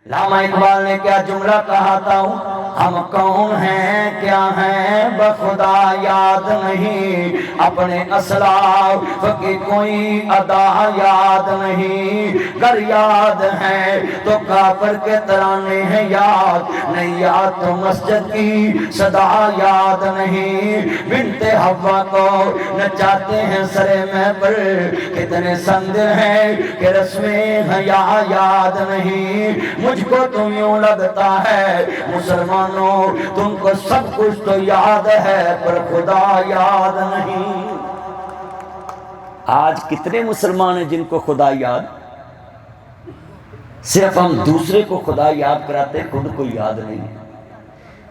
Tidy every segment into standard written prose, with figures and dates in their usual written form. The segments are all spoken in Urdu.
علامہ اقبال نے کیا جملہ کہا تھا، ہم کون ہیں کیا ہیں بخدا یاد نہیں، اپنے اسلاف کی کوئی ادا یاد نہیں، گر یاد ہے تو کافر کے ترانے ہیں یاد، نہیں یاد تو مسجد کی صدا یاد نہیں، بنت حوا کو نچاتے ہیں سرے محفل، کتنے سندر ہیں کہ رسمیں حیا یاد نہیں، مجھ کو تم یوں لگتا ہے مسلمانوں تم کو سب کچھ تو یاد ہے پر خدا یاد نہیں۔ آج کتنے مسلمان ہیں جن کو خدا یاد، صرف ہم دوسرے کو خدا یاد کراتے خود کو یاد نہیں۔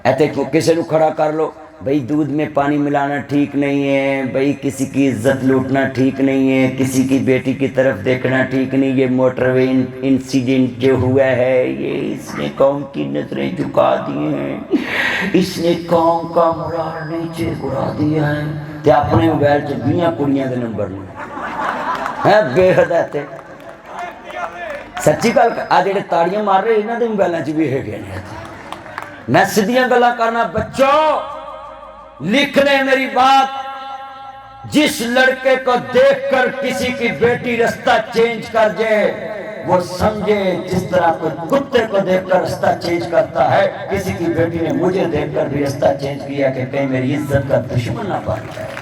ایتے کو کسی نو کھڑا کر لو، بھئی دودھ میں پانی ملانا ٹھیک نہیں ہے، بھئی کسی کی عزت لوٹنا ٹھیک نہیں ہے، کسی کی بیٹی کی طرف دیکھنا ٹھیک نہیں، یہ موٹر وے انسیڈنٹ جو ہوا ہے یہ اس نے قوم کی نظریں جھکا دی ہیں، اس نے قوم کا مرال نیچے گرا دیا ہے، تے اپنے موبائل چ 20 کڑیاں دے نمبر ہیں بے حد ہے۔ سچی گل آ جڑے تاڑیاں مار رہے انہاں دے موبائلاں چ بھی ہے گئے نے۔ میں سیدھیاں گلاں کرنا، بچوں لکھ لیں میری بات، جس لڑکے کو دیکھ کر کسی کی بیٹی رستہ چینج کر جائے وہ سمجھے جس طرح کوئی کتے کو دیکھ کر رستہ چینج کرتا ہے، کسی کی بیٹی نے مجھے دیکھ کر بھی رستہ چینج کیا کہ کہیں میری عزت کا دشمن نہ بن جائے۔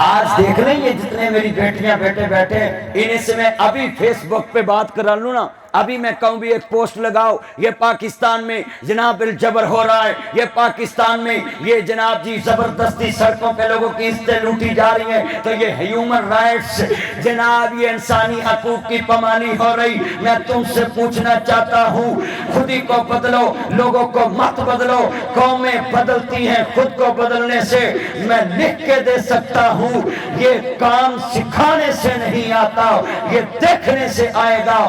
آج دیکھ لیں یہ جتنے میری بیٹیاں بیٹے بیٹھے، انہیں سے میں ابھی فیس بک پہ بات کرا لوں نا، ابھی میں کہوں بھی ایک پوسٹ لگاؤ، یہ پاکستان میں جناب الجبر ہو رہا ہے، یہ پاکستان میں یہ جناب جی زبردستی سڑکوں پہ لوگوں کی عزتیں لوٹی جا رہی ہیں، تو یہ ہیومن رائٹس جناب یہ انسانی حقوق کی پامالی ہو رہی۔ میں تم سے پوچھنا چاہتا ہوں، خود ہی کو بدلو، لوگوں کو مت بدلو، قومیں بدلتی ہیں خود کو بدلنے سے۔ میں لکھ کے دے سکتا ہوں یہ کام سکھانے سے نہیں آتا، یہ دیکھنے سے آئے گا۔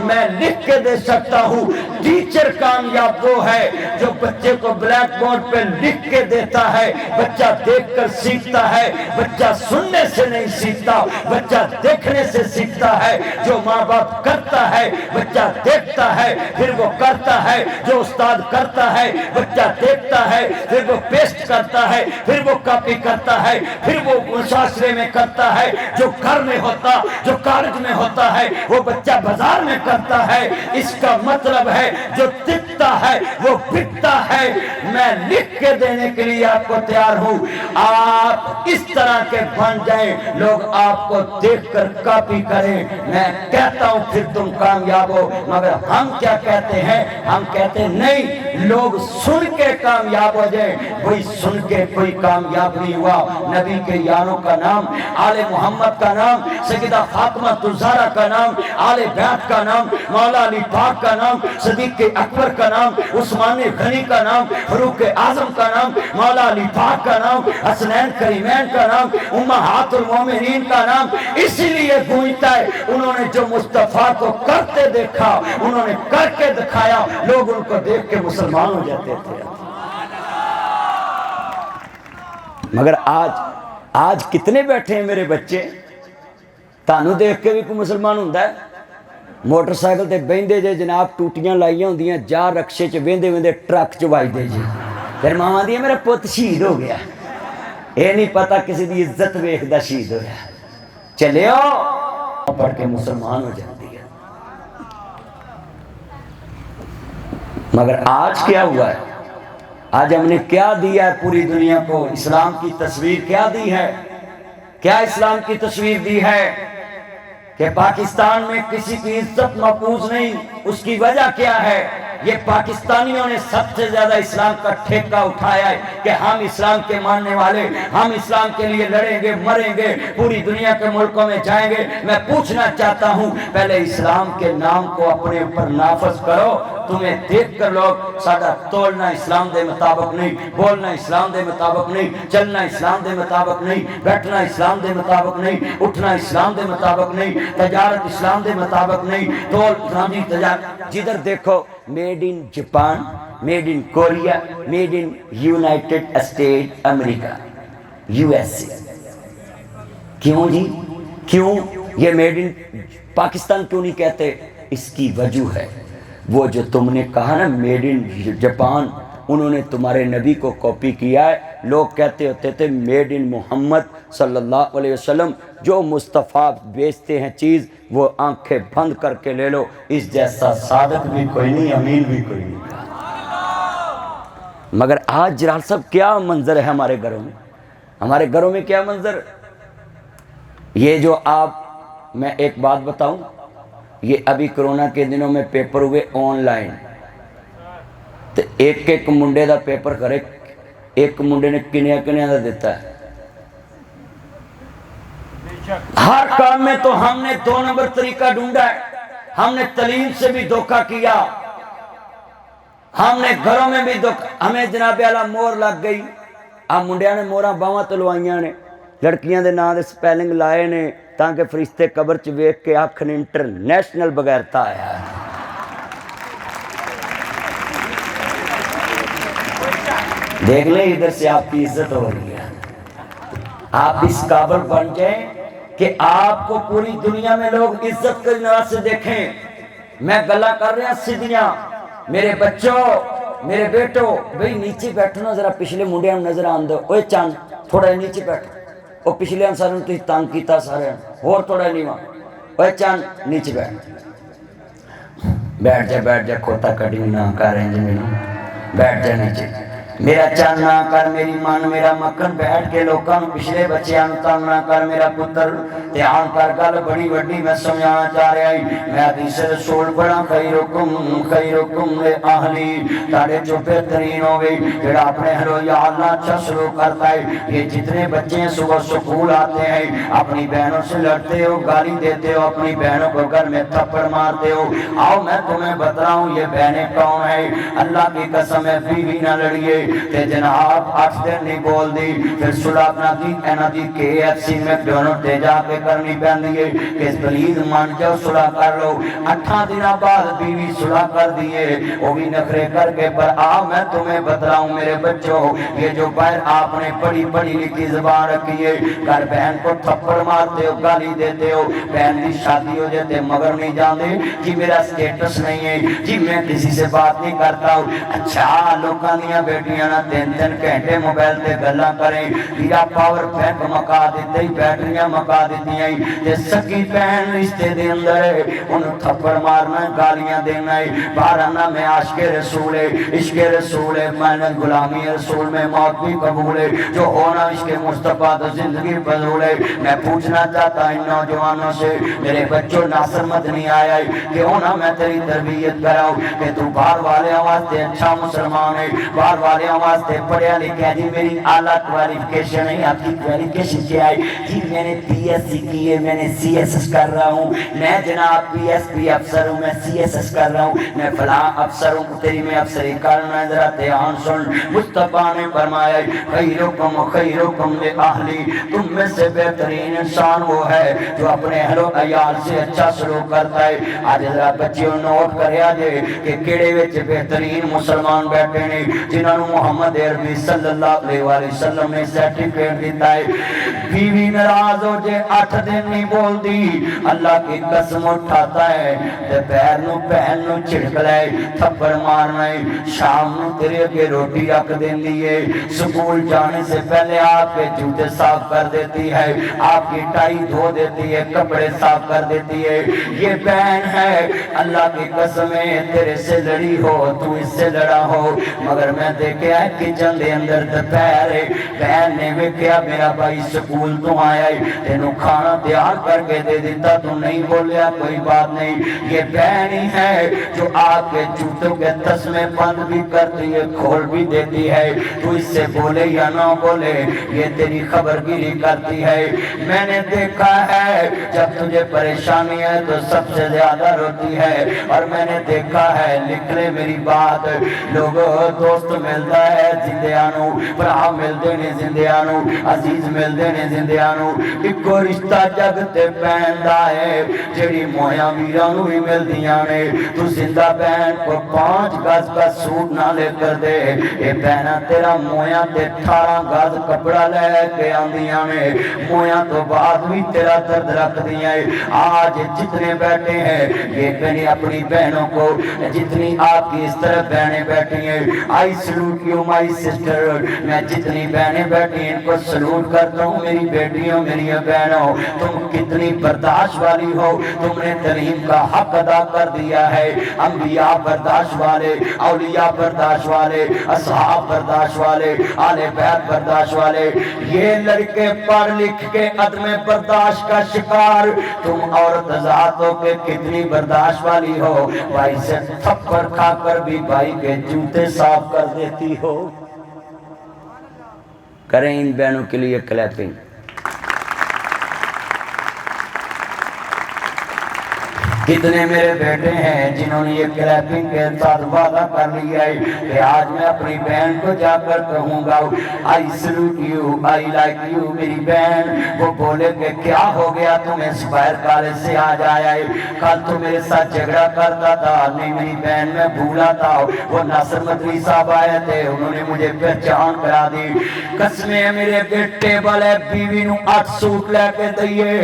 میں لکھ کے دے سکتا ہوں ٹیچر کامیاب وہ ہے جو بچے کو بلیک بورڈ پہ لکھ کے دیتا ہے، بچہ دیکھ کر سیکھتا ہے، بچہ سننے سے نہیں سیکھتا، بچہ دیکھنے سے سیکھتا ہے۔ جو ماں باپ کرتا ہے بچہ دیکھتا ہے پھر وہ کرتا ہے، جو استاد کرتا ہے بچہ دیکھتا ہے پھر وہ پیسٹ کرتا ہے، پھر وہ کاپی کرتا ہے، پھر وہ معاشرے میں کرتا ہے، جو گھر میں ہوتا جو کالج میں ہوتا ہے وہ بچہ بازار میں کرتا ہے۔ اس کا مطلب ہے جو دکھتا ہے وہ بکتا ہے۔ میں لکھ کے دینے کے لیے آپ کو تیار ہوں، آپ اس طرح کے بن جائیں لوگ آپ کو دیکھ کر کاپی کریں۔ میں کہتا ہوں پھر تم کامیاب ہو، مگر ہم کیا کہتے ہیں؟ ہم کہتے ہیں نہیں، لوگ سن کے کامیاب ہو جائیں۔ کوئی سن کے کوئی کامیاب نہیں ہوا۔ نبی کے یاروں کا نام، آل محمد کا نام، سیدہ فاطمہ الزہرا کا نام، آل بیت کا نام، مولا علی پاک کا نام، صدیق اکبر کا نام، عثمان غنی کا نام، فاروق اعظم کا نام، مولا علی پاک کا نام، حسنین کریمین کا نام، امہات المومنین کا نام اس لیے گونجتا ہے انہوں نے جو مصطفیٰ کو کرتے دیکھا، انہوں نے کر کے دکھایا، لوگ ان کو دیکھ کے مسلمان ہو جاتے تھے۔ مگر آج کتنے بیٹھے ہیں میرے بچے تانوں دیکھ کے بھی کوئی مسلمان ہوندا ہے؟ موٹر سائیکل تے بہندے جے جناب ٹوٹیاں لائیاں ہوندیاں، جا رکشے چ ویندے ویندے ٹرک چ وجدے جی، پھر ماواں دی میرا پوت شہید ہو گیا، اے نہیں پتا کسی دی عزت ویکھدا شہید ہویا۔ چلیو پڑھ کے مسلمان ہو جاتی ہے۔ مگر آج کیا ہوا ہے؟ آج ہم نے کیا دیا ہے پوری دنیا کو؟ اسلام کی تصویر کیا دی ہے؟ کیا اسلام کی تصویر دی ہے کہ پاکستان میں کسی کی عزت محفوظ نہیں؟ اس کی وجہ کیا ہے؟ یہ پاکستانیوں نے سب سے زیادہ اسلام کا ٹھیکہ اٹھایا ہے کہ ہم اسلام کے ماننے والے، ہم اسلام کے لیے لڑیں گے، مریں گے، پوری دنیا کے ملکوں میں جائیں گے۔ میں پوچھنا چاہتا ہوں پہلے اسلام کے نام کو اپنے اوپر نافذ کرو۔ تمہیں دیکھ کر لوگ سادہ تولنا اسلام دے مطابق نہیں، بولنا اسلام دے مطابق نہیں، چلنا اسلام دے مطابق نہیں، بیٹھنا اسلام دے مطابق نہیں، اٹھنا اسلام دے مطابق نہیں، تجارت اسلام دے مطابق نہیں، تول اسلامی تجارت۔ جدھر دیکھو made in Japan, made in Korea, made in United state America, USA۔ کیوں جی؟ کیوں یہ میڈ ان پاکستان کیوں نہیں کہتے؟ اس کی وجہ ہے وہ جو تم نے کہا نا میڈ ان جاپان، انہوں نے تمہارے نبی کو کاپی کیا ہے۔ لوگ کہتے ہوتے تھے میڈ ان محمد صلی اللہ علیہ وسلم، جو مصطفیٰ بیچتے ہیں چیز وہ آنکھیں بند کر کے لے لو، اس جیسا صادق بھی کوئی نہیں، امین بھی کوئی نہیں۔ مگر آج جلال صاحب کیا منظر ہے ہمارے گھروں میں؟ ہمارے گھروں میں کیا منظر؟ یہ جو آپ، میں ایک بات بتاؤں، یہ ابھی کرونا کے دنوں میں پیپر ہوئے آن لائن، تو ایک منڈے دا پیپر کرے، ایک منڈے نے کنیا دا دیتا ہے۔ ہر کام میں تو ہم نے 2 نمبر طریقہ ڈھونڈا ہے، ہم نے تعلیم سے بھی دھوکہ کیا، ہم نے گھروں میں بھی دھوکہ، ہمیں جناب اعلیٰ مور لگ گئی۔ اب منڈیاں نے موراں باواں تلوائیاں نے، لڑکیاں دے نام دے سپیلنگ لائے نے تاکہ فرشتے قبر چ ویکھ کے آکھن انٹرنیشنل بغیرتا آیا ہے۔ دیکھ لیں ادھر سے آپ کی عزت ہو رہی ہے، آپ اس قابل بن جائیں کہ آپ کو پوری دنیا میں لوگ عزت کی نظر سے دیکھیں۔ میں گلا کر رہا سیدھیاں، میرے بچوں، میرے بیٹو، بھئی نیچے بیٹھو نا ذرا، پچھلے منڈیاں نظر آن دو، اوے چاند تھوڑا نیچے بیٹھو، وہ پچھلے انسانوں تو تنگ کیتا سارے، اور تھوڑا نیواں، اوے چاند نیچے بیٹھ جا کھوتا کٹی نہ کر رہے ہیں میں، بیٹھ جا نیچے، میرا چند نہ کر، میری من میرا مکھن، بیٹھ کے لوکاں پچھلے بچیاں تنگ نہ کر، میرا پتر دھیان کر، گل بڑی وڈی میں سمجھانا چاہ رہا ہوں۔ میں حدیث رسول پڑھا، خیرکم لأہلی، تاڑے جو بہترین ہوگی جڑا اپنے ہلو یا اللہ اچھا سلوک کرتا ہے۔ یہ جتنے بچے ہیں صبح سکول آتے ہیں، اپنی بہنوں سے لڑتے ہو، گالی دیتے ہو، اپنی بہنوں کو گھر میں تھپڑ مارتے ہو، آؤ میں تمہیں بتا رہا ہوں یہ بہنیں کون ہیں۔ اللہ کی قسم ہے بیوی نہ لڑیے، تے جناب 8 دن نہیں بول دی، پھر صلح اپنا دی اینا دی KFC میں دونوں تے جا کے کرنی پہن دیئے کہ پلیز مان جاؤ صلح کر لو۔ 8 دنہ بعد بیوی صلح کر دیئے، وہ بھی نخرے کر کے، پر میں تمہیں بتا ہوں میرے بچوں، یہ جو باہر آپ نے پڑھی لکھی زبان رکھی ہے، گھر بہن کو تھپڑ مارتے ہو، گالی دیتے ہو، بہن دی شادی ہو جاتے مگر نہیں جاندے جی میرا سٹیٹس نہیں ہے جی، میں کسی سے بات نہیں کرتا ہوں۔ اچھا لوکاں دیاں بیٹیاں نا 3 گھنٹے موبائل تے گلاں کریں، یا پاور بینک مکا دیتے ہی، بیٹریاں مکا دیتی ہیں، تے سکی بہن رشتے دے اندر ہے، انہوں تھپڑ مارنا ہے، گالیاں دینا ہے، بارانہ میں عاشق رسول ہے، عشق رسول ہے، میں نے غلامی رسول میں موت بھی قبول ہے، جو ہونا عشق مصطفیٰ تو زندگی فضول ہے۔ میں پوچھنا چاہتا ہوں نوجوانوں سے، میرے بچوں ناصر مدنی آیا ہے کہ ہونا میں تیری تربیت کراؤں کہ تو باہر والے واسطے اچھا مسلمان ہے، باہر والے واسطے پڑھیا لکھا جی میری اعلیٰ کوالیفیکیشن ہے، آپ کی کوالیفیکیشن کیا ہے جی؟ میں نے PSC کی ہے، میں نے CSS کر رہا ہوں، میں جناب PSP افسر ہوں، میں CSS کر رہا ہوں، میں فلاں افسر ہوں، تیری میں افسری کرنا ہے، ذرا دھیان سن۔ مصطفیٰ نے فرمایا خیرکم لأہلی، تم میں سے بہترین انسان وہ ہے جو اپنے اہل و عیال سے اچھا سلوک کرتا ہے۔ آج ذرا بچیوں نوٹ کریا جے کہ کیڑے وچ بہترین مسلمان بیٹھے نے جنہاں نوں محمد عربی صلی اللہ علیہ وسلم نے سرٹیفکیٹ دیتا ہے۔ بیوی ناراض ہو جے 8 دن نہیں بول دی، اللہ کی قسم اٹھاتا ہے تے پیر نو پہن نو چھڑک لائے، تھپڑ مارنا ہے، شام نو تیرے کے روٹی رکھ دیندی ہے، سکول جانے سے پہلے آپ کے جوتے صاف کر دیتی ہے، آپ کی ٹائی دھو دیتی ہے، کپڑے صاف کر دیتی ہے۔ یہ بہن ہے، اللہ کی قسم ہے تیرے سے لڑی ہو، تو اس سے لڑا ہو، مگر میں دیکھا ہے کچن دے اندر دوپہر ہے، بہن نے ویکھیا میرا بھائی سکول تو آیا ہے، تینوں کھانا تیار کر کے دے دیتا، تو نہیں بولیا کوئی بات نہیں۔ یہ بہن ہی ہے جو آپ کے جوتوں کے تسمے بند بھی کرتی ہے، کھول بھی دیتی ہے، تو اس سے بولے یا نہ بولے یہ تیری خبر گیری کرتی ہے۔ میں نے دیکھا ہے جب تجھے پریشانی ہے تو سب سے زیادہ روتی ہے، اور میں نے دیکھا ہے لکھ لے میری بات، لوگوں دوست ملتا کردا ہے زندیاں نو بھرا ملدے نے زندیاں نو عزیز ملدے نے زندیاں نو اکو رشتہ جگ تے پیندا ہے جڑی مویاں ویراں نو ہی ملدیاں نے تو زندہ بہن کو 5 گز کا سوٹ نہ لے کر دے اے بہنا تیرا مویاں تے 18 گز کپڑا لے کے آندیاں نے مویاں تو بعد بھی تیرا درد رکھ دیا ہے آج جتنے بیٹھے ہیں یہ کہیں اپنی بہنوں کو جتنی آپ کی اس طرح بہنیں بیٹھی ہیں آئی سلوٹ یو مائی سسٹر میں جتنی بہنیں بیٹھی ہیں ان کو سلوٹ کرتا ہوں میری بیٹیوں میری بہنوں تم کتنی برداشت والی ہو تم نے ترہیم کا حق ادا کر دیا ہے انبیاء برداشت والے اولیاء برداشت والے اصحاب برداشت والے آل بیت برداشت والے یہ لڑکے پڑھ لکھ کے عدم برداشت کا شکار تم عورت ذاتوں کے کتنی برداشت والی ہو بھائی سے تھپڑ کھا کر بھی بھائی کے جوتے صاف کر دیتی ہو کریں ان بہنوں کے لیے کلیپنگ کتنے میرے بیٹے ہیں جنہوں نے یہ کلیپنگ کے ساتھ وعدہ کر لیا ہے کہ آج میں اپنی بہن کو جا کر کہوں گا I salute you, I like you میری بہن وہ بولے کہ کیا ہو گیا تم اسپائر کالج سے آج آیا ہے کل تو میرے ساتھ جھگڑا کرتا تھا نہیں میری بہن میں بھولا تھا وہ ناصر مدری صاحب آئے تھے انہوں نے مجھے پہچان کرا دی قسمیں میرے بیٹے والے بیوی نو 8 سوٹ لے کے دئیے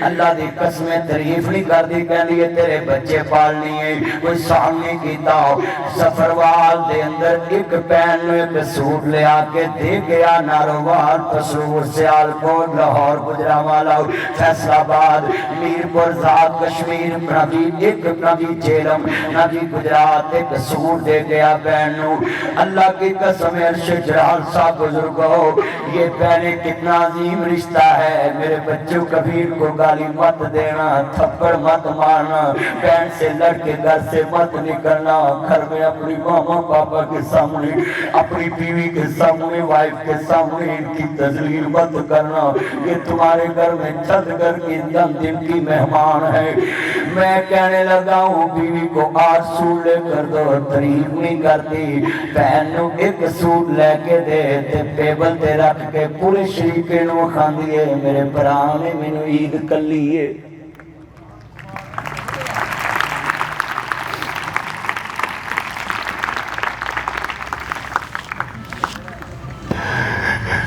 اللہ دی قسمیں تعریف نہیں کر دی کہہ لیے تیرے بچے پالنی ہے کوئی سامنے کیتا ہو سفروال دے اندر ایک پین ایک سوٹ لے آکے دے گیا ناروار تسرور سیال کوٹ لاہور گجرانوالا فیصل آباد میرپور زاد کشمیر نبی جیلم نبی گجرات ایک سوٹ دے گیا بہنوں اللہ کی قسم ارشد جلال صاحب بزرگوں یہ بہنیں کتنا عظیم رشتہ ہے میرے بچوں کبیر کو گالی مت دینا تھپڑ مت مارنا بہن سے لڑ کے گھر سے مت نکلنا گھر میں اپنی ماما پاپا کے سامنے اپنی بیوی کے سامنے وائف کے سامنے ان کی تذلیل مت کرنا یہ تمہارے گھر میں چھت گھر کی دن کی مہمان ہے میں کہنے لگا ہوں بیوی کو 8 سوٹ لے کر دو تعریف نہیں کرتی بہن نو ایک سوٹ لے کے دے تے ٹیبل تے رکھ کے پورے شریکے نو کھاندیے میرے پرانے مینوں عید کلیے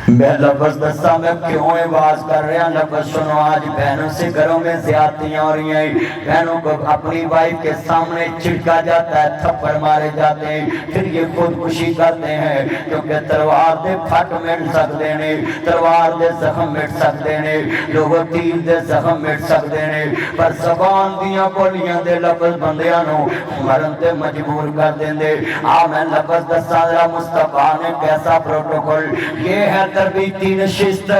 میں لفظ دستا میں کیوں آواز کر رہا لفظ سنو آج بہنوں سے گھروں میں زیادتیاں ہو رہی ہیں بہنوں کو اپنی وائف کے سامنے چھڑکا جاتا ہے تھپڑ مارے جاتے ہیں پھر یہ خودکشی کرتے ہیں کیونکہ تلوار دے پھٹ مٹ سکتے ہیں تلوار دے زخم مٹ سکتے ہیں لوگوں تیر دے زخم مٹ سکتے ہیں پر زبان دیاں بولیاں دے لفظ بندیاں نو مرن تے مجبور کر دیں دے میں لفظ دستا ذرا مصطفیٰ نے کیسا پروٹوکول یہ ہے تربیتی نشست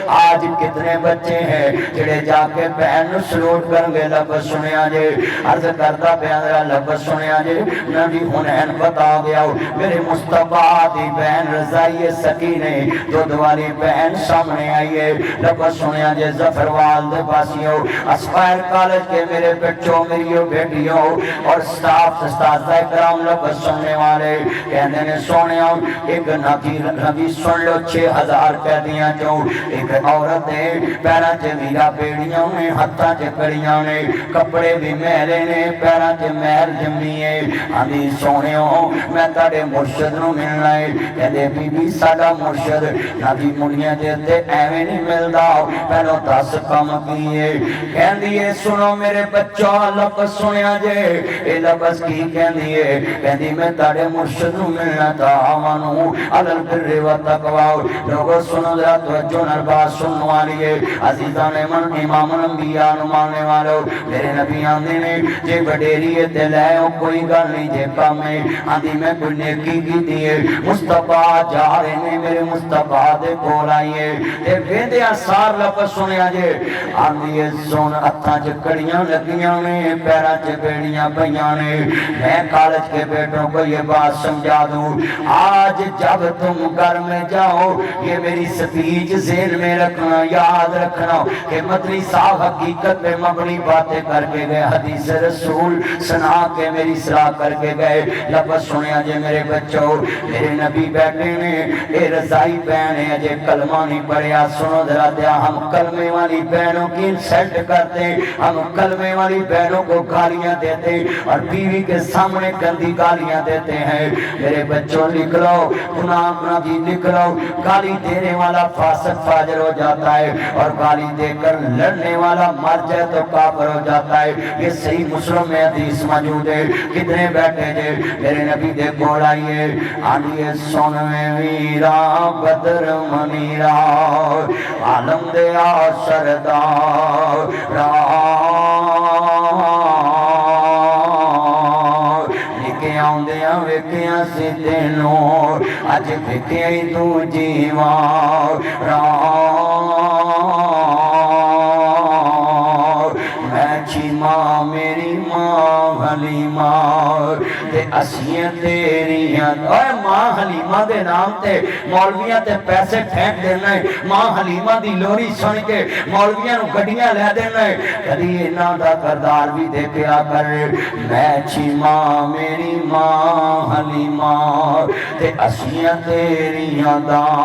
آج کتنے بچے ہیں جڑے جا کے بہن سلوٹ کر گے لفظ سنیا جے عرض کرتا پیاندرا لفظ سنیا جے نبی حنین بتا گیا میرے مصطفیٰ دی بہن رضائی سکینے دودھ والی بہن سامنے آئیے لفظ سنیا جے ظفروال دے پاسیوں اسپائر کالج کے میرے بچوں میریوں بیٹیوں اور سٹاف استاذہ کرام لفظ سننے والے کہنے نے سونے ایک نبی سن لو 6000 کہہ دیا جو ایک عورت ہے پیرا چے میرا بیڑیاں نے ہتھا چے کڑیاں نے کپڑے بھی میلے نے پیرا چے میل جمی ہے ہمیں سونے ہوں میں تاڑے مرشد نو ملنا ہے کہتے بی بی ساڑا مرشد نبی منیا دیتے ایویں نہیں ملدا پہلو 10 کام کیے کہن دیئے سنو میرے بچوں لفظ سنیا جے اے لفظ کی کہن دیئے کہن دی میں تاڑے مرشد نو ملنا تا آمانو علل پر و تقوی لوگوں سنو ذرا توجہ نرباز سنو والیے عزیزان من امام الانبیاء نمانے والو میرے نبی آندے نے جے بڑیریے دل ہے کوئی گل نہیں جے کامے آندھی میں کوئی نیکی کی دیئے مصطفیٰ جا رہے نے میرے مصطفیٰ دے کول آئیے تے بیندے آثار لفظ سنیا جے آندھی سن اتھاں چکڑیاں لگیاں نے پیرا چے بیڑیاں پہیاں نے میں کالج کے بیٹوں کو یہ بات سمجھا دوں آج جب تم گھر میں جاؤ یہ یہ میری سپیچ ذہن میں رکھنا، یاد رکھنا کہ مدنی صاحب حقیقت میں مبنی باتیں کر کے گئے، حدیث رسول سنا کے میری صلاح کر کے گئے۔ لفظ سنیا جے میرے بچوں، میرے نبی بیٹھے نے، اے رضائی بہن ہے اجے کلمہ نہیں پڑھیا، سنو ذرا دیا، ہم کلمے والی بہنوں کی انسلٹ کرتے، ہم کلمے والی بہنوں کو گالیاں دیتے اور بیوی کے سامنے گندی گالیاں دیتے ہیں۔ میرے بچوں لکھ لو، گناہ جی لکھ لو، گالی دینے والا فاسق فاجر ہو جاتا ہے اور گالی دے کر لڑنے والا مر جائے تو کافر ہو جاتا ہے۔ یہ صحیح مسلم میں حدیث موجود ہے۔ کتنے بیٹھے جے میرے نبی دے کول آئیے، آئیے سنویں ویرا بدر منیرا عالم دیا سردار آندیاں ویکھیاں سی تینوں، اج ویکھیاں ہی تو جیواں میں چھی ماں میری ماں حلیمہ تے اسیاں تیریاں۔ اوے ماں حلیمہ دے نام تے مولویاں تے پیسے پھینک دینا ہے، ماں حلیمہ دی لوری سن کے مولویاں نو گڈیاں لے دینا ہے۔ کدی انہاں دا کردار بھی دیکھیا کر، میں چھی ماں میری ماں حلیمہ تے اسیاں تیریاں داں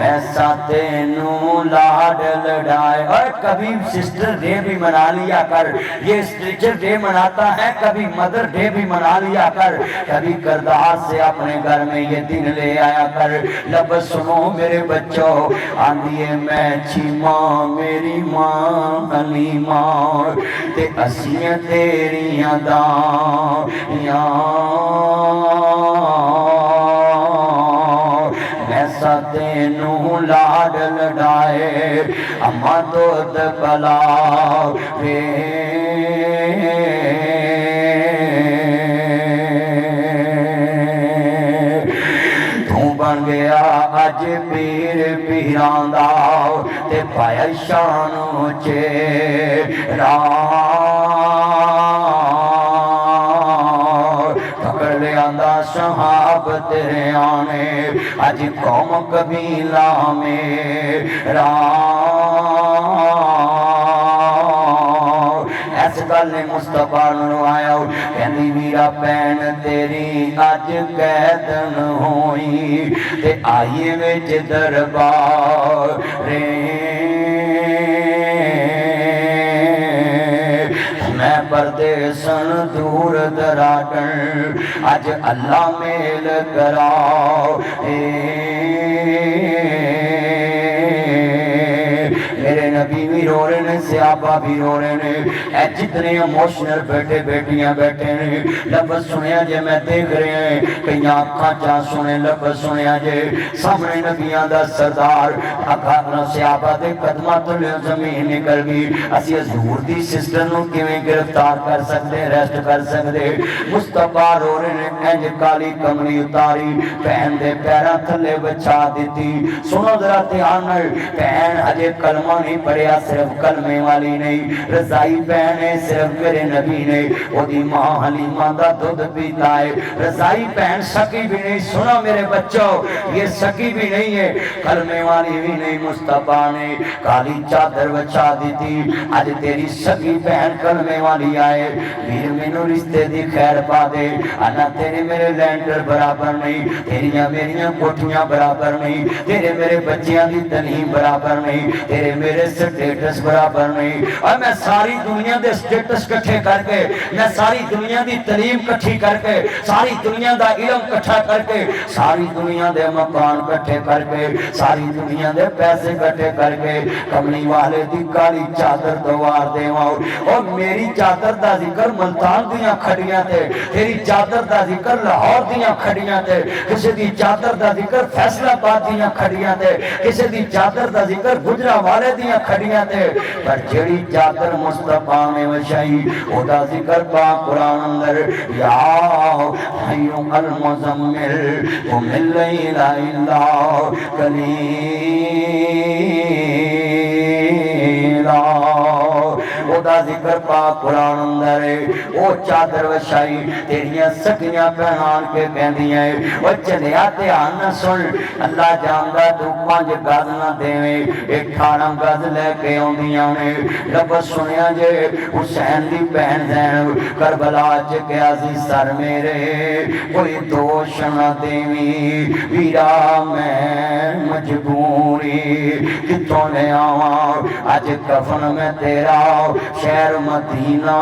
ایسا تینوں لاڈ لڑائے۔ اور کبھی سسٹر ڈے بھی منا لیا کر، یہ سٹیچر ڈے مناتا ہے، کبھی مدر ڈے بھی منا لیا کر، کبھی کردار سے اپنے گھر میں یہ دن لے آیا کر۔ لفظ سنو میرے بچوں، آندیے میں چھی ماں میری ماں حلیمہ تے اسیاں تیریاں داں ایسا تینوں لاڈ لڑائے اما دودھ پلا تو بن گیا اج پیر پیران دا تے پایا شان چیرا صحاب تیرے آنے اج قوم قبیلہ میرا ایس گل مصطفیٰ نو آیا کہندی میرا پین تیری اج قیدن ہوئی تے آئیے وچ دربار میں پردیسن دور دراٹن اج اللہ میل کراؤ میرے نبی بھی رو رہے ہیں، صحابہ بھی رو رہے ہیں، اے جتنے ایموشنل بیٹے بیٹیاں بیٹھے ہیں۔ لفظ سنیا جے میں دیکھ رہے ہیں کئی آنکھاں چاہ سنے، لفظ سنیا جے سامنے نبیاں دا سردار اکھانا صحابہ دے قدمہ تو زمین نکل گئی، اسی حضور دی سسٹر نو کیویں گرفتار کر سکتے، ریسٹ کر سکتے۔ مصطفیٰ رو رہے ہیں، انج کالی کملی اتاری پہن دے پیرا تھلے بچا دیتی۔ سنو ذرا دھیان نال، پہن ہجے کلمہ نہیں پڑھیا، صرف کلمے والی نہیں، رضائی بہن ہے، صرف میرے نبی نے وہ دی ماں حلیمہ دا دودھ پیتا ہے۔ رضائی بہن سکی بھی نہیں، سنا میرے بچوں، یہ سکی بھی نہیں ہے، کلمے والی بھی نہیں۔ مصطفیٰ نے کالی چادر بچا دیتی، آج تیری سکی بہن کلمے والی آئے، پھر مینوں رشتے دی خیر پا دے، انا تیرے میرے لینڈر برابر نہیں، تیریاں میریاں کوٹھیاں برابر نہیں، تیرے میرے بچیاں دی تعلیم برابر نہیں، تیرے میرے سٹیٹس برابر نہیں۔ اور میں ساری دنیا دے سٹیٹس کٹھے کر کے، میں ساری دنیا دی تعلیم کٹھی کر کے، ساری دنیا دا علم کٹھا کر کے، ساری دنیا دے مکان کٹھے کر کے، ساری دنیا دے پیسے کٹھے کر کے، کملی والے دی کالی چادر دوار دیواں اور میری چادر دا ذکر ملتان دیاں کھڑیاں تے، تیری چادر دا ذکر لاہور دیاں کھڑیاں تے، کسی دی چادر دا ذکر فیصلہ آباد دیاں کھڑیاں تے، کسی دی چادر دا ذکر گجرانوالے دیاں کھڑیاں تے، پر جڑی چادر مصطفیٰ نے وچھائی او دا ذکر پاک قرآن اندر یا حیو المزمل قم اللیل الا قلیلا او دا ذکر ذکر پاک قرآن اندر ہے او چادر وشائی تیریاں سکیاں پہنان کے کہندیاں او چلیا دھیان نہ سن اللہ جاندا تو 5 گز نہ دیویں 18 گز لے کے آندیاں نے لفظ سنیا جے حسین دی بہن زینب کربلا چ کیا سی سر میرے کوئی دوش نہ دیویں ویرا میں مجبوری کتوں لے آواں اج کفن میں تیرا شہر مدینہ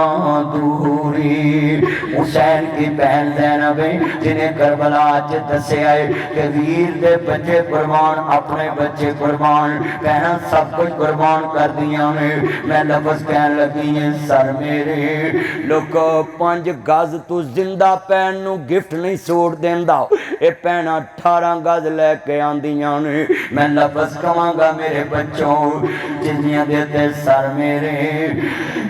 دوری حسین کی بہن زینب جنہیں کربلا چ دسے آئے کہ ویر دے بچے قربان اپنے بچے قربان بہن سب کچھ قربان کر دیا میں لفظ کہن لگی ہیں سر میرے لوگ 5 گز تو زندہ پہن نو گفٹ نہیں سوڑ دیندا اے پہن 18 گز لے کے آندیاں نے میں لفظ کہاں گا میرے بچوں جنیاں دیتے سر میرے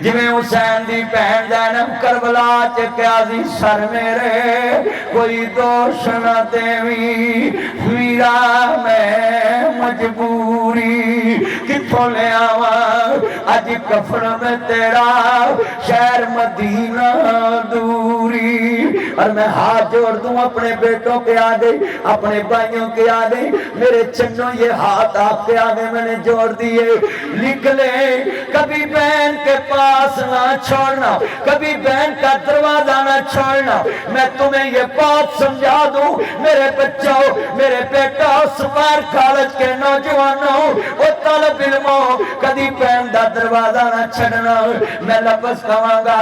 جویں حسین دی بہن زینب کربلا چ کیا سی سر میرے کوئی دوش نہ دیویں ویرا میں مجبوری کتوں لے آواں اج کفن میں تیرا شہر مدینہ دوری اور میں ہاتھ جوڑ دوں اپنے بیٹوں کے آگے اپنے بھائیوں کے آگے میرے چنوں یہ ہاتھ آپ کے آگے میں نے جوڑ دیے لکھ لیں کبھی بہن کے پاس نہ چھوڑنا کبھی بہن کا دروازہ نہ چھوڑنا میں تمہیں یہ بات سمجھا دوں میرے بچوں میرے بیٹا سپار کالج کے نوجوانوں وہ طالب علموں کبھی بہن دا دروازہ نہ چھڑنا میں لفظ کہاں گا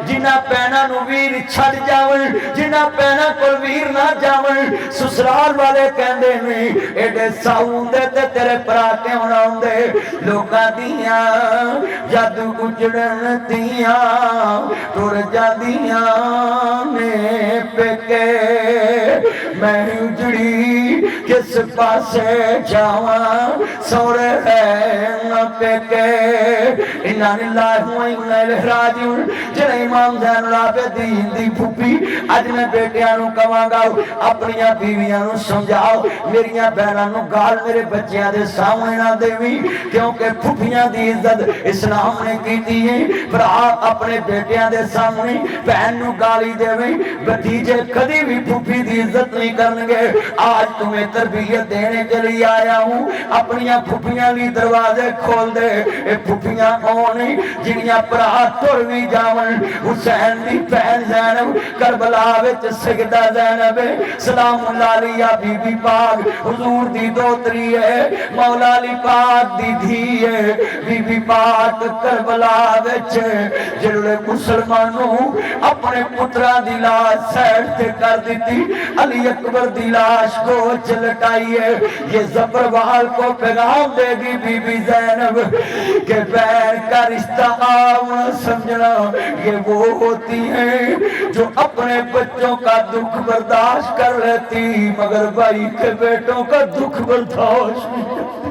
جنہ پہنا نو ویر چھڑ جاون جنہ پہنا کل ویر نہ جاون سسرال والے کہندے نہیں ایڈے ساؤندے تے تیرے پراتے ہونا ہوندے لوکاں دیاں جادو گجڑن دیاں ٹر جاندیاں نے پکے میں اجڑی کس پاسے جاواں سوڑے ہے نہ پکے انہاں اللہ و انا الیہ راجعون جڑے امام زین العابدین دی پھپھی اج میں بیٹیاں نو کہاں گا اپنیاں بیویاں نو سمجھاؤ میریاں بہناں نو گال میرے بچیاں دے سامنے نہ دیویں کیونکہ پھپھیاں دی عزت اسلام نے کیتی ہے بھرا اپنے بیٹیاں دے سامنے بہن نو گالی دیویں بھتیجے کبھی بھی پھپھی دی عزت نہیں کرن گے آج تمہیں تربیت دینے کے لیے آیا ہوں اپنیاں پھپھیاں لی دروازے کھول دے اے پھپھیاں کون جنیاں پرا تر بھی جاون حسین دی بہن زینب کربلا وچ سجدہ زینب سلام اللہ علیہ بی بی پاک حضور دی دوتری ہے مولا علی پاک دی دھی ہے بی بی پاک کربلا وچ جڑے مسلمانوں اپنے پترا دی لاش سیڈ تے کر دیتی علی اکبر دی لاش کو چلٹائی ہے یہ زبروال کو پیغام دے گی بی بی زینب کہ بہن کا رشتہ عام سمجھنا یہ وہ ہوتی ہیں جو اپنے بچوں کا دکھ برداشت کر لیتی مگر بھائی کے بیٹوں کا دکھ برداشت نہیں